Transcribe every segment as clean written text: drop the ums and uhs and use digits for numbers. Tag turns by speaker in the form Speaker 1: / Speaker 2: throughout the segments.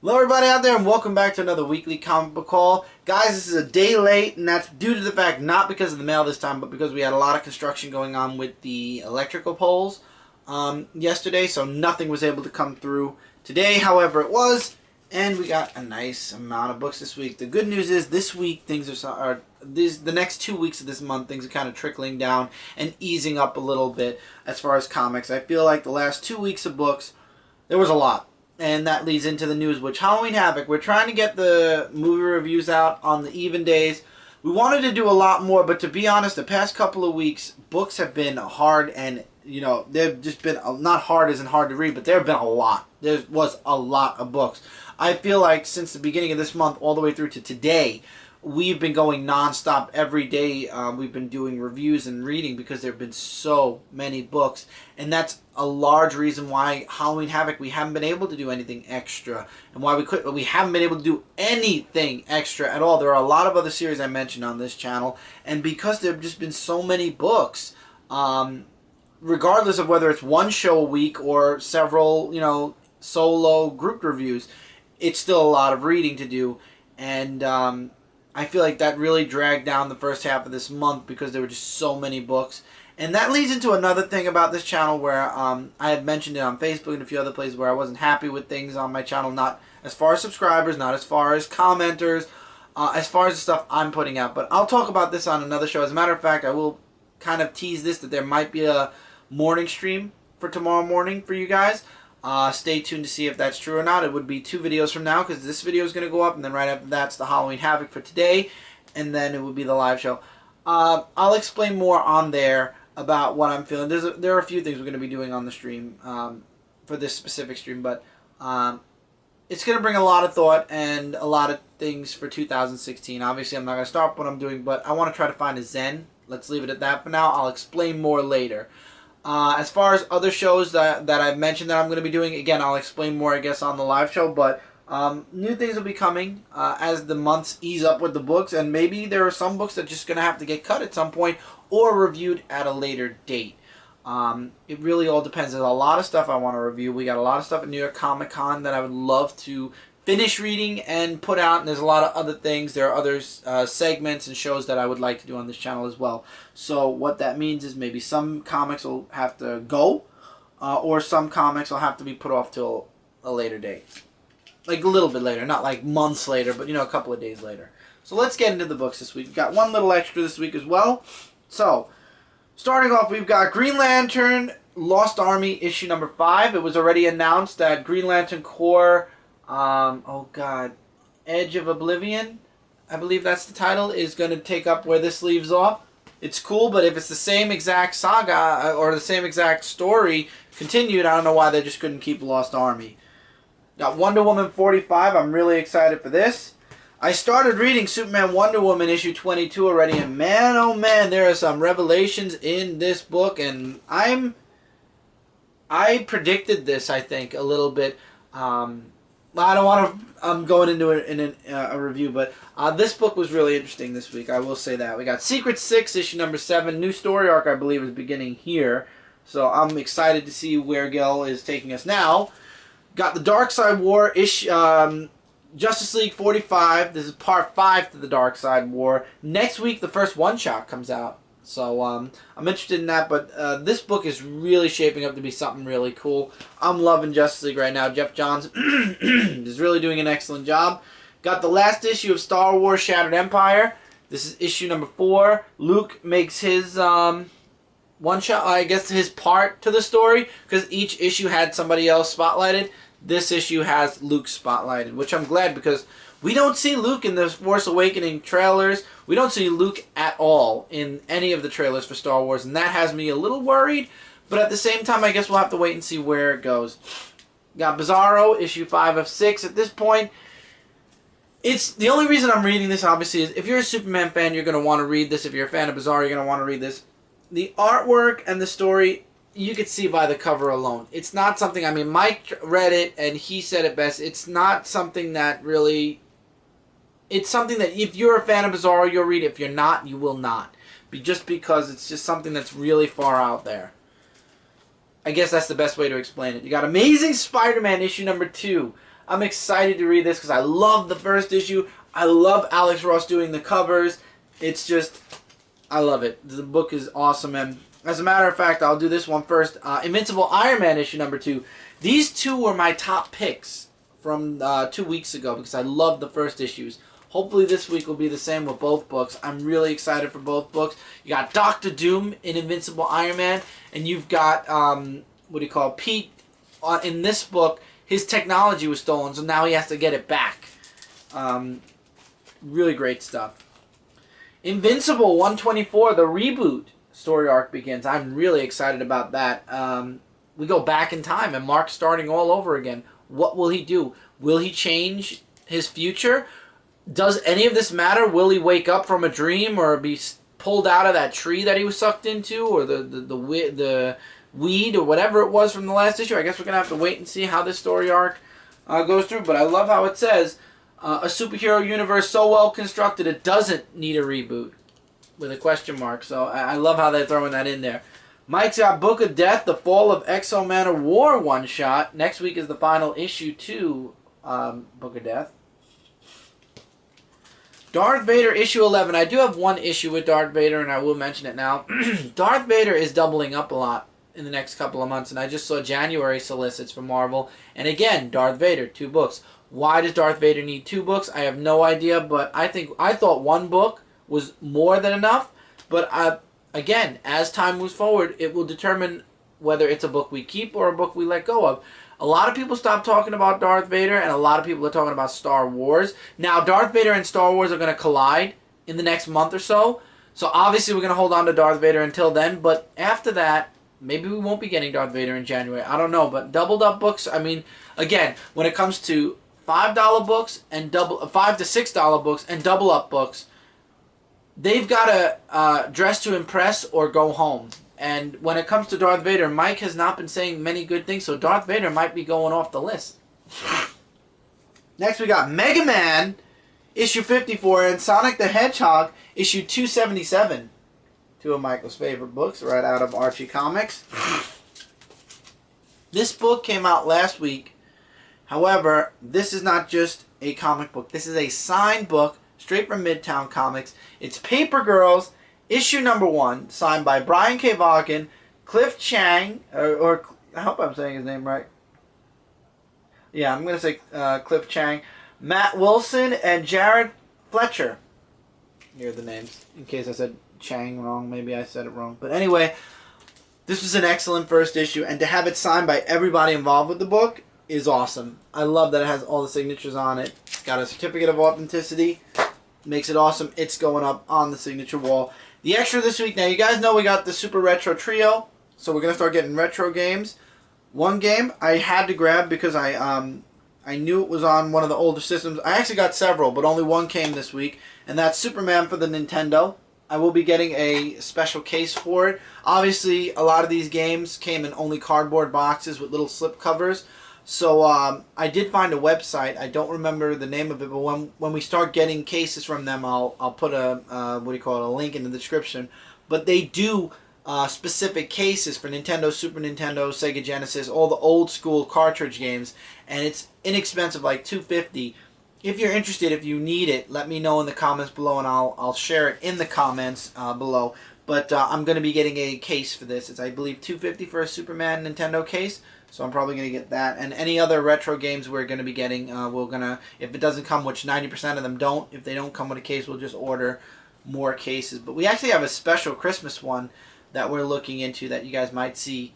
Speaker 1: Hello everybody out there and welcome back to another weekly comic book haul. Guys, this is a day late and that's due to the fact not because of the mail this time but because we had a lot of construction going on with the electrical poles yesterday, so nothing was able to come through today. However, it was, and we got a nice amount of books this week. The good news is this week the next 2 weeks of this month things are kind of trickling down and easing up a little bit as far as comics. I feel like the last 2 weeks of books there was a lot. And that leads into the news, which Halloween Havoc, we're trying to get the movie reviews out on the even days. We wanted to do a lot more, but to be honest, the past couple of weeks, books have been hard and, they've just been, not hard as in hard to read, but there have been a lot. There was a lot of books. I feel like since the beginning of this month all the way through to today, we've been going non-stop every day. We've been doing reviews and reading because there have been so many books. And that's a large reason why Halloween Havoc, we haven't been able to do anything extra. And why we haven't been able to do anything extra at all. There are a lot of other series I mentioned on this channel. And because there have just been so many books, regardless of whether it's one show a week or several, solo group reviews, it's still a lot of reading to do. And I feel like that really dragged down the first half of this month because there were just so many books. And that leads into another thing about this channel where I had mentioned it on Facebook and a few other places where I wasn't happy with things on my channel, not as far as subscribers, not as far as commenters, as far as the stuff I'm putting out. But I'll talk about this on another show. As a matter of fact, I will kind of tease this, that there might be a morning stream for tomorrow morning for you guys. Stay tuned to see if that's true or not. It would be 2 videos from now because this video is going to go up, and then right after that's the Halloween Havoc for today, and then it would be the live show. I'll explain more on there about what I'm feeling. There are a few things we're going to be doing on the stream for this specific stream, but it's going to bring a lot of thought and a lot of things for 2016. Obviously, I'm not going to start what I'm doing, but I want to try to find a Zen. Let's leave it at that for now. I'll explain more later. As far as other shows that I've mentioned that I'm going to be doing, again, I'll explain more, I guess, on the live show. But new things will be coming as the months ease up with the books. And maybe there are some books that are just going to have to get cut at some point or reviewed at a later date. It really all depends. There's a lot of stuff I want to review. We got a lot of stuff at New York Comic Con that I would love to finish reading and put out, and there's a lot of other things. There are other segments and shows that I would like to do on this channel as well. So what that means is maybe some comics will have to go, or some comics will have to be put off till a later date. Like a little bit later, not like months later, but a couple of days later. So let's get into the books this week. We've got one little extra this week as well. So, starting off, we've got Green Lantern Lost Army issue number 5. It was already announced that Green Lantern Corps, Edge of Oblivion, I believe that's the title, is going to take up where this leaves off. It's cool, but if it's the same exact saga or the same exact story continued, I don't know why they just couldn't keep Lost Army. Got Wonder Woman 45. I'm really excited for this. I started reading Superman Wonder Woman issue 22 already, and man, oh man, there are some revelations in this book, and I predicted this, I think, a little bit. I don't want to going into it in a review, but this book was really interesting this week. I will say that. We got Secret 6, issue number 7. New story arc, I believe, is beginning here. So I'm excited to see where Gil is taking us now. Got the Dark Side War, Justice League 45. This is part 5 to the Dark Side War. Next week, the first one-shot comes out. So I'm interested in that, but this book is really shaping up to be something really cool. I'm loving Justice League right now. Jeff Johns is really doing an excellent job. Got the last issue of Star Wars Shattered Empire. This is issue number 4. Luke makes his one-shot, I guess his part to the story, because each issue had somebody else spotlighted. This issue has Luke spotlighted, which I'm glad because we don't see Luke in the Force Awakening trailers. We don't see Luke at all in any of the trailers for Star Wars, and that has me a little worried. But at the same time, I guess we'll have to wait and see where it goes. Got Bizarro, issue 5 of 6. At this point, it's the only reason I'm reading this, obviously, is if you're a Superman fan, you're going to want to read this. If you're a fan of Bizarro, you're going to want to read this. The artwork and the story, you could see by the cover alone. It's not something, I mean, Mike read it, and he said it best. It's not something that really... It's something that if you're a fan of Bizarro, you'll read it. If you're not, you will not. Just because it's just something that's really far out there. I guess that's the best way to explain it. You got Amazing Spider-Man issue number 2. I'm excited to read this because I love the first issue. I love Alex Ross doing the covers. It's just, I love it. The book is awesome. And as a matter of fact, I'll do this one first. Invincible Iron Man issue number 2. These two were my top picks from 2 weeks ago because I loved the first issues. Hopefully this week will be the same with both books. I'm really excited for both books. You got Doctor Doom in Invincible Iron Man, and you've got, Pete. In this book, his technology was stolen, so now he has to get it back. Really great stuff. Invincible 124, the reboot story arc begins. I'm really excited about that. We go back in time, and Mark's starting all over again. What will he do? Will he change his future? Does any of this matter? Will he wake up from a dream or be pulled out of that tree that he was sucked into, or the weed or whatever it was from the last issue? I guess we're going to have to wait and see how this story arc goes through. But I love how it says, a superhero universe so well constructed it doesn't need a reboot, with a question mark. So I love how they're throwing that in there. Mike's got Book of Death, The Fall of Exo-Man of War one-shot. Next week is the final issue to Book of Death. Darth Vader issue 11. I do have one issue with Darth Vader, and I will mention it now. Darth Vader is doubling up a lot in the next couple of months, and I just saw January solicits for Marvel. And again, Darth Vader, 2 books. Why does Darth Vader need 2 books? I have no idea, but I thought 1 book was more than enough. But again, as time moves forward, it will determine whether it's a book we keep or a book we let go of. A lot of people stopped talking about Darth Vader, and a lot of people are talking about Star Wars. Now, Darth Vader and Star Wars are going to collide in the next month or so. So, obviously, we're going to hold on to Darth Vader until then. But after that, maybe we won't be getting Darth Vader in January. I don't know. But doubled up books, I mean, again, when it comes to $5 books and $5 to $6 books and double up books, they've got to dress to impress or go home. And when it comes to Darth Vader, Mike has not been saying many good things, so Darth Vader might be going off the list. Next we got Mega Man, issue 54, and Sonic the Hedgehog, issue 277. 2 of Michael's favorite books, right out of Archie Comics. This book came out last week. However, this is not just a comic book. This is a signed book, straight from Midtown Comics. It's Paper Girls, issue number 1, signed by Brian K. Vaughan, Cliff Chang, or I hope I'm saying his name right. Yeah, I'm going to say Cliff Chang, Matt Wilson, and Jared Fletcher. Here are the names, in case I said Chang wrong. Maybe I said it wrong. But anyway, this was an excellent first issue, and to have it signed by everybody involved with the book is awesome. I love that it has all the signatures on it. It's got a certificate of authenticity. Makes it awesome. It's going up on the signature wall. The extra this week, now you guys know we got the Super Retro Trio, so we're going to start getting retro games. One game I had to grab because I knew it was on one of the older systems. I actually got several, but only one came this week, and that's Superman for the Nintendo. I will be getting a special case for it. Obviously, a lot of these games came in only cardboard boxes with little slip covers. So I did find a website. I don't remember the name of it, but when we start getting cases from them, I'll put a link in the description. But they do specific cases for Nintendo, Super Nintendo, Sega Genesis, all the old school cartridge games, and it's inexpensive, like $250. If you're interested, if you need it, let me know in the comments below, and I'll share it in the comments below. But I'm going to be getting a case for this. It's, I believe, $250 for a Superman Nintendo case. So I'm probably going to get that. And any other retro games we're going to be getting, if it doesn't come, which 90% of them don't, if they don't come with a case, we'll just order more cases. But we actually have a special Christmas one that we're looking into that you guys might see.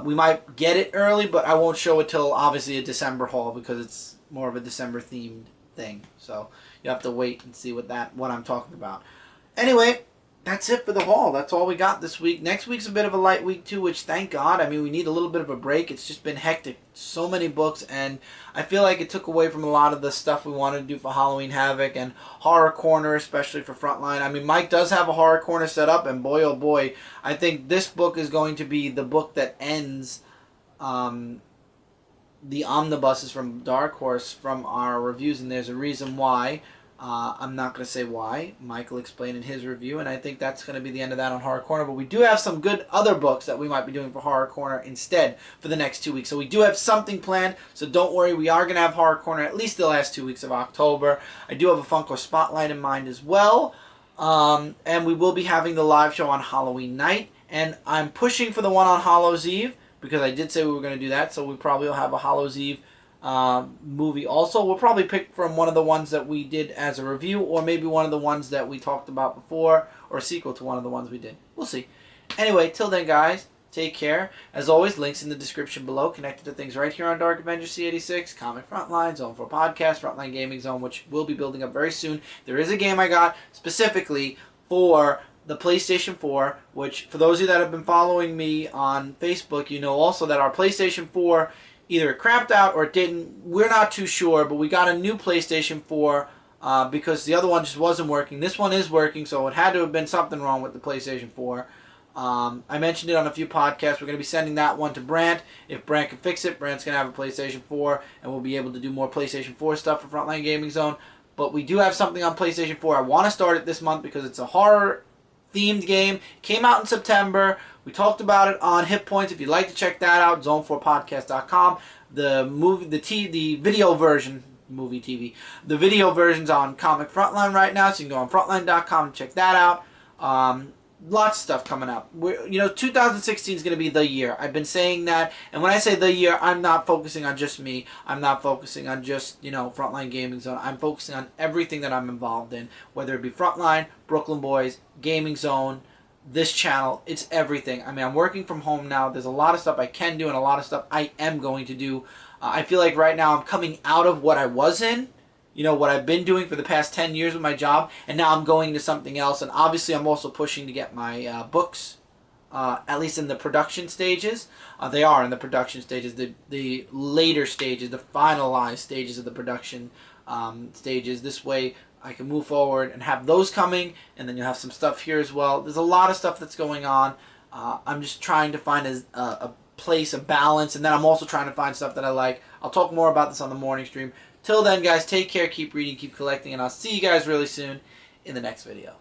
Speaker 1: We might get it early, but I won't show it till, obviously, a December haul because it's more of a December-themed thing. So you have to wait and see what I'm talking about. Anyway, that's it for the haul. That's all we got this week. Next week's a bit of a light week too, which thank God. I mean, we need a little bit of a break. It's just been hectic. So many books, and I feel like it took away from a lot of the stuff we wanted to do for Halloween Havoc and Horror Corner, especially for Frontline. I mean, Mike does have a Horror Corner set up, and boy, oh boy, I think this book is going to be the book that ends the omnibuses from Dark Horse from our reviews, and there's a reason why. I'm not going to say why. Michael explained in his review, and I think that's going to be the end of that on Horror Corner. But we do have some good other books that we might be doing for Horror Corner instead for the next 2 weeks. So we do have something planned, so don't worry. We are going to have Horror Corner at least the last 2 weeks of October. I do have a Funko Spotlight in mind as well. And we will be having the live show on Halloween night. And I'm pushing for the one on Hallows Eve, because I did say we were going to do that. So we probably will have a Hallows Eve movie also. We'll probably pick from one of the ones that we did as a review, or maybe one of the ones that we talked about before, or a sequel to one of the ones we did. We'll see. Anyway, till then, guys, take care. As always, links in the description below, connected to things right here on Dark Avenger C86, Comic Frontline, Zone 4 Podcast, Frontline Gaming Zone, which will be building up very soon. There is a game I got specifically for the PlayStation 4, which, for those of you that have been following me on Facebook, you know also that our PlayStation 4 either it crapped out or it didn't. We're not too sure, but we got a new PlayStation 4 because the other one just wasn't working. This one is working, so it had to have been something wrong with the PlayStation 4. I mentioned it on a few podcasts. We're going to be sending that one to Brant. If Brant can fix it, Brant's going to have a PlayStation 4, and we'll be able to do more PlayStation 4 stuff for Frontline Gaming Zone. But we do have something on PlayStation 4. I want to start it this month because it's a horror-themed game. Came out in September. We talked about it on Hit Points. If you'd like to check that out, zone4podcast.com. The video version, the video version's on Comic Frontline right now, so you can go on frontline.com and check that out. Lots of stuff coming up. 2016 is going to be the year. I've been saying that, and when I say the year, I'm not focusing on just me. I'm not focusing on just, Frontline Gaming Zone. I'm focusing on everything that I'm involved in, whether it be Frontline, Brooklyn Boys, Gaming Zone, this channel. It's everything. I mean, I'm working from home now. There's a lot of stuff I can do and a lot of stuff I am going to do. I feel like right now I'm coming out of what I was in, what I've been doing for the past 10 years with my job, and now I'm going to something else. And obviously I'm also pushing to get my books, at least in the production stages. They are in the production stages, the later stages, the finalized stages of the production stages. This way I can move forward and have those coming, and then you'll have some stuff here as well. There's a lot of stuff that's going on. I'm just trying to find a place, a balance, and then I'm also trying to find stuff that I like. I'll talk more about this on the morning stream. Till then, guys, take care, keep reading, keep collecting, and I'll see you guys really soon in the next video.